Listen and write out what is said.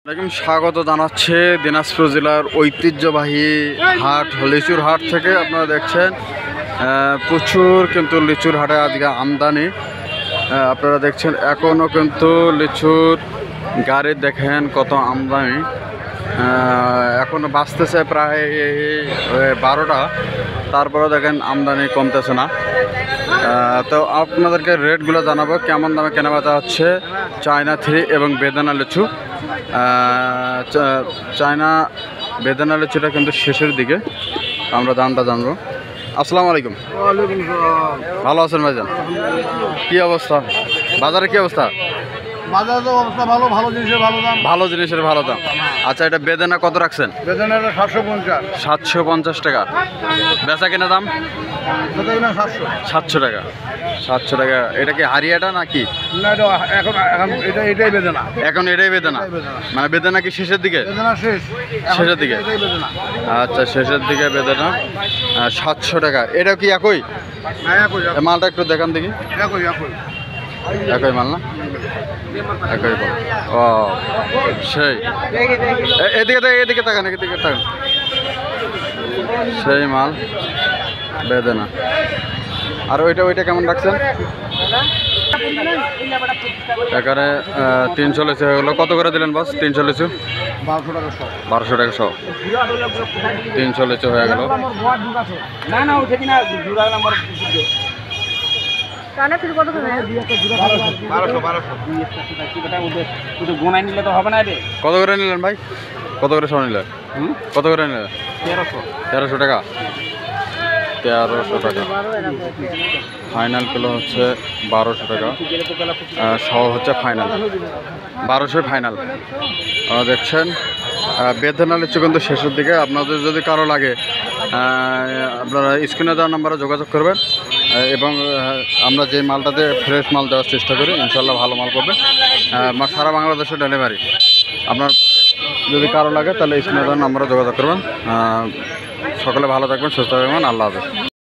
স্বাগত জানাচ্ছে দিনাজপুর জেলার ঐতিহ্যবাহী হাট লিচুর হাট থেকে। আপনারা দেখছেন প্রচুর কিন্তু লিচুর হাটে আজকে আমদানি। আপনারা দেখছেন এখনও কিন্তু লিচুর গাড়ি দেখেন কত আমদানি। এখনও বাঁচতেছে প্রায় 12টা, তারপরে দেখেন আমদানি কমতেছে না। তো আপনাদেরকে রেটগুলো জানাবো কেমন দামে কেনাবেচা হচ্ছে চায়না 3 এবং বেদানা লিচু। চায়না বেদানা লিচুটা কিন্তু শেষের দিকে, আমরা দামটা জানবো। আসসালামু আলাইকুম। ভালো আছেন ভাইজান? কি অবস্থা বাজারে, কি অবস্থা? বাজারের অবস্থা ভালো, ভালো জিনিসের ভালো দাম। ভালো জিনিসের ভালো দাম। আচ্ছা, এটা বেদানা কত রাখছেন? বেদানাটা 750। 750 টাকা। বেচা কেনা দাম 700 টাকা। 700 টাকা। এটা কি হারিয়াটা নাকি? না, এটা এখন এটাই বেদানা। এখন এটাই বেদানা, মানে বেদানা কি শেষের দিকে? বেদানা শেষের দিকে। আচ্ছা, শেষের দিকে বেদানা 700 টাকা। এটা কি একই মালটা? একটু দেখান দেখি। একই মাল না? একই মাল। ও সেই এদিকে তাকান, এদিকে তাকান। সেই মাল বেদানা। আর ওইটা কেমন রাখছেন? এখানে 300 লিচু হয়ে গেলো। কত করে দিলেন বস? 300 লিচু 1200 টাকা সহ। 300 লিচু হয়ে গেল। কত করে নিলেন ভাই? কত করে সহ নিলেন? কত করে নিলেন? 1300 টাকা। 1300 টাকা ফাইনাল কিলো হচ্ছে 1200 টাকা সহ হচ্ছে ফাইনাল 1200 ফাইনাল। দেখছেন বেদানা লিচু কিন্তু শেষের দিকে। আপনাদের যদি কারো লাগে আপনারা স্ক্রিনে দেওয়া নাম্বারে যোগাযোগ করবেন এবং আমরা যে মালটাতে ফ্রেশ মাল দেওয়ার চেষ্টা করি, ইনশাল্লাহ ভালো মাল পাবে। সারা বাংলাদেশে ডেলিভারি। আপনার যদি কারো লাগে তাহলে স্ক্রিনে দেওয়া নাম্বারে যোগাযোগ করবেন। সকলে ভালো থাকবেন, সুস্থ থাকবেন। আল্লাহ হাফেজ।